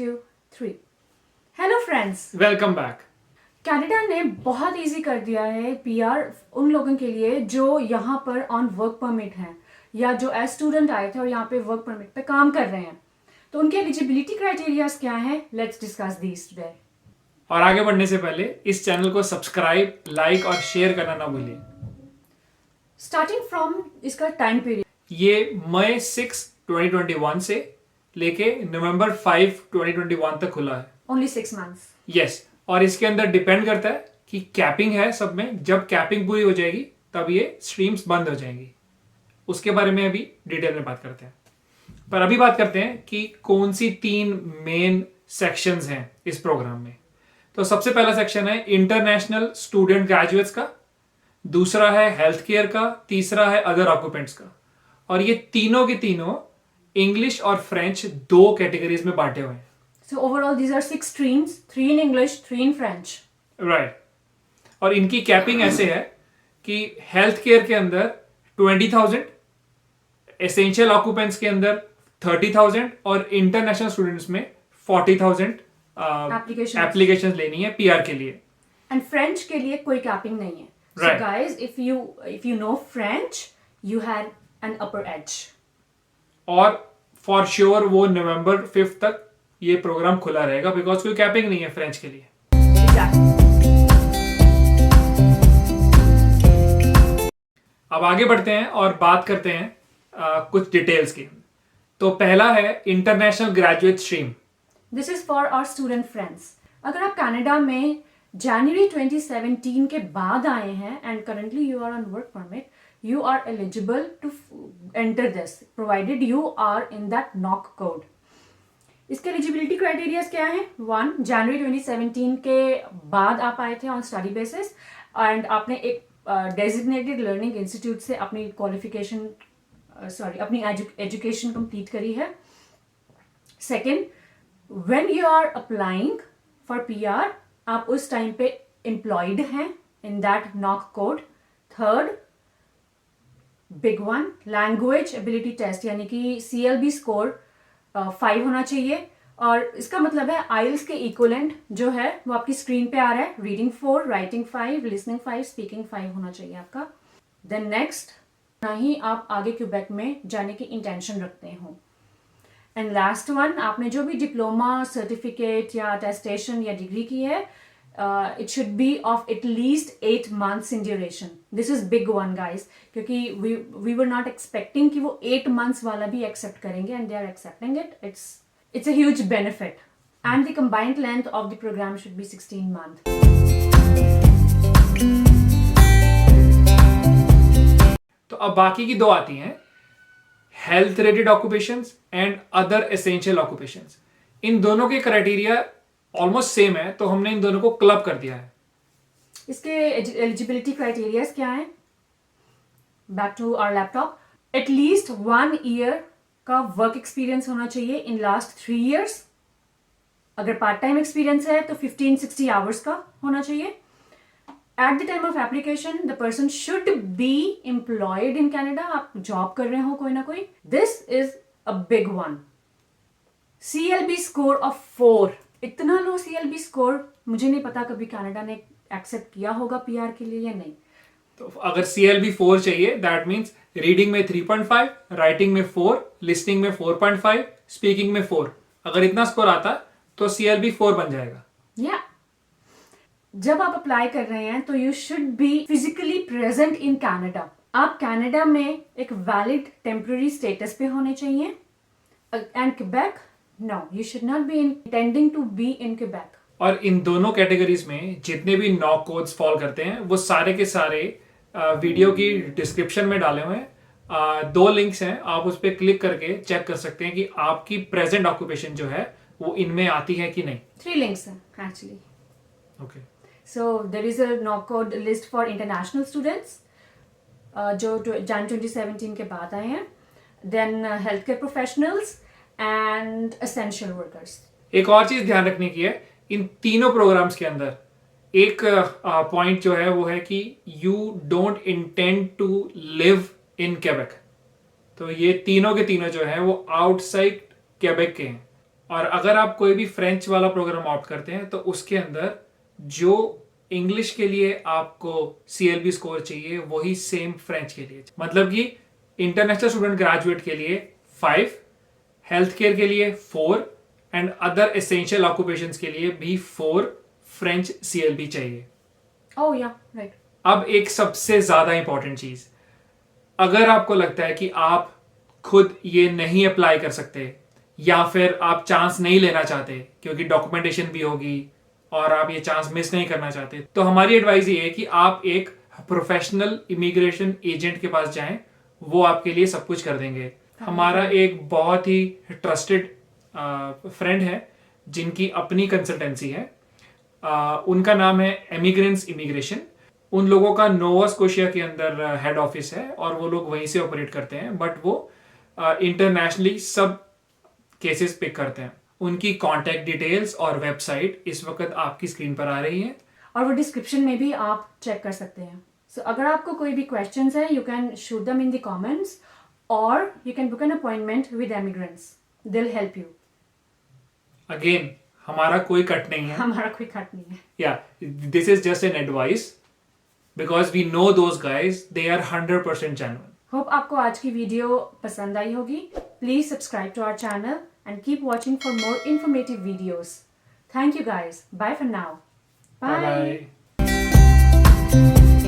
2, 3। Hello friends, welcome back. Canada ने बहुत easy कर दिया है पीआर उन लोगों के लिए जो यहाँ पर ऑन वर्क परमिट हैं या जो एज स्टूडेंट आए थे और यहाँ पे वर्क परमिट पे काम कर रहे हैं। तो उनके एलिजिबिलिटी क्राइटेरियाज क्या हैं? Let's discuss these today. और आगे बढ़ने से पहले इस चैनल को सब्सक्राइब, लाइक और शेयर करना ना भूलिए। स्टार्टिंग फ्रॉम इसका टाइम पीरियड, ये मई 6 2021 से लेके नवंबर 5 2021 तक खुला है। Only 6 months. यस, और इसके अंदर डिपेंड करता है कि कैपिंग है सब में। जब कैपिंग पूरी हो जाएगी तब ये स्ट्रीम्स बंद हो जाएंगी। उसके बारे में अभी डिटेल में बात करते हैं। पर अभी बात करते हैं कि कौन सी 3 मेन सेक्शंस हैं इस प्रोग्राम में। तो सबसे पहला सेक्शन है इंटरनेशनल स्टूडेंट ग्रेजुएट्स का, दूसरा है हेल्थ केयर का, तीसरा है अदर ऑक्यूपेंट्स का। और ये तीनों के तीनों इंग्लिश और फ्रेंच 2 कैटेगरीज में बांटे हुए हैं। So overall these are 6 streams, 3 in English, 3 in French. Right. और इनकी कैपिंग ऐसे है कि हेल्थ केयर के अंदर 20,000, एसेंशियल ऑक्यूपेंट्स के अंदर 30,000 और इंटरनेशनल स्टूडेंट्स में 40,000 एप्लीकेशन लेनी है पीआर के लिए। And French के लिए कोई कैपिंग नहीं है। So Right. guys, if you know French, you had an upper edge. और फॉर श्योर वो नवंबर 5 तक ये प्रोग्राम खुला रहेगा बिकॉज कोई कैपिंग नहीं है फ्रेंच के लिए। Exactly. अब आगे बढ़ते हैं और बात करते हैं कुछ डिटेल्स की। तो पहला है international graduate stream. This is for our student friends. अगर आप कनाडा में जनवरी 2017 के बाद आए हैं and currently you are on work permit, you are eligible to enter this, provided you are in that NOC code. इसके एलिजिबिलिटी क्राइटेरियाज क्या है? 1, जनवरी 2017 के बाद आप आए थे ऑन स्टडी बेसिस एंड आपने एक डेजिग्नेटेड लर्निंग इंस्टीट्यूट से अपनी क्वालिफिकेशन अपनी एजुकेशन कंप्लीट करी है। Second, when you are applying for PR, आप उस टाइम पे एम्प्लॉयड हैं in that NOC code. Third, big one, language ability test यानी कि CLB स्कोर 5 होना चाहिए। और इसका मतलब है आइल्स के इक्वलेंट जो है वो आपकी स्क्रीन पे आ रहा है। रीडिंग 4, राइटिंग 5, लिसनिंग 5, स्पीकिंग 5 होना चाहिए आपका। देन नेक्स्ट, ना ही आप आगे क्यूबेक में जाने की इंटेंशन रखते हो। एंड लास्ट वन, आपने जो भी डिप्लोमा, सर्टिफिकेट या अटेस्टेशन या डिग्री की है, it should be of at least 8 months in duration. This is big one guys, क्योंकि वी वर नॉट एक्सपेक्टिंग कि वो 8 months वाला भी एक्सेप्ट करेंगे and they are accepting it. It's a huge benefit and the combined length of the program should be 16 months। तो अब बाकी की 2 आती हैं, health related occupations and other essential occupations. इन दोनों के क्राइटेरिया ऑलमोस्ट सेम है, तो हमने इन दोनों को क्लब कर दिया है। इसके एलिजिबिलिटी क्राइटेरियाज क्या है? Back to our laptop, at least 1 year का वर्क एक्सपीरियंस होना चाहिए इन लास्ट 3 years। अगर पार्ट टाइम एक्सपीरियंस है तो 15-60 hours का होना चाहिए। At the time of application the person should be employed in Canada. आप जॉब कर रहे हो कोई ना कोई। This is a big one. CLB score of 4। इतना लो CLB स्कोर मुझे नहीं पता कभी कनाडा ने एक्सेप्ट किया होगा पीआर के लिए या नहीं। तो अगर CLB 4 चाहिए, दैट मीन्स रीडिंग में 3.5, राइटिंग में 4, लिसनिंग में 4.5, स्पीकिंग में 4। अगर इतना स्कोर आता तो CLB 4 बन जाएगा। या जब आप अप्लाई कर रहे हैं तो you should be physically present in Canada. आप कनाडा में एक वैलिड टेम्पररी स्टेटस पे होने चाहिए। And Quebec, no, you should not be intending to be in Quebec. और इन दोनों कैटेगरीज में जितने भी नॉक कोड्स फॉल करते हैं वो सारे के सारे वीडियो की डिस्क्रिप्शन में डाले हुए हैं। 2 लिंक्स हैं, आप उस पर क्लिक करके चेक कर सकते हैं कि आपकी प्रेजेंट ऑक्यूपेशन जो है वो इनमें आती है कि नहीं। 3 links हैं actually. Okay. So there is a NOC code list for international students जो Jan 2017 के बाद आए हैं। Then healthcare professionals and essential workers. एक और चीज ध्यान रखने की है, इन तीनों प्रोग्राम्स के अंदर एक पॉइंट जो है वो है कि you don't intend to live in Quebec. तो ये तीनों के तीनों जो है वो आउटसाइड क्वेबेक के हैं। और अगर आप कोई भी फ्रेंच वाला प्रोग्राम ऑप्ट करते हैं तो उसके अंदर जो इंग्लिश के लिए आपको CLB स्कोर चाहिए वही सेम फ्रेंच के लिए, मतलब कि इंटरनेशनल स्टूडेंट ग्रेजुएट के लिए 5, हेल्थ केयर के लिए 4 एंड अदर एसेंशियल ऑक्यूपेशंस के लिए भी 4 फ्रेंच CLB चाहिए। Oh yeah, right. अब एक सबसे ज्यादा इंपॉर्टेंट चीज, अगर आपको लगता है कि आप खुद ये नहीं अप्लाई कर सकते या फिर आप चांस नहीं लेना चाहते क्योंकि डॉक्यूमेंटेशन भी होगी और आप ये चांस मिस नहीं करना चाहते, तो हमारी एडवाइस ये है कि आप एक प्रोफेशनल इमिग्रेशन एजेंट के पास जाएं, वो आपके लिए सब कुछ कर देंगे। हमारा एक बहुत ही ट्रस्टेड फ्रेंड है जिनकी अपनी कंसल्टेंसी है, उनका नाम है एमिग्रेंट्स इमिग्रेशन। उन लोगों का नोवा स्कोशिया के अंदर हेड ऑफिस है और वो लोग वहीं से ऑपरेट करते हैं, बट वो इंटरनेशनली सब केसेस पिक करते हैं। उनकी कांटेक्ट डिटेल्स और वेबसाइट इस वक्त आपकी स्क्रीन पर आ रही है और वो डिस्क्रिप्शन में भी आप चेक कर सकते हैं। सो अगर आपको कोई भी क्वेश्चंस है, you can shoot them in the comments और you can book an appointment with emigrants, they will help you. Again हमारा कोई कट नहीं है, हमारा कोई खट नहीं है। या this is just an advice because we know those guys, they are 100% genuine. Hope आपको आज की वीडियो पसंद आई होगी। Please subscribe to our channel and keep watching for more informative videos. Thank you guys. Bye for now. Bye. Bye.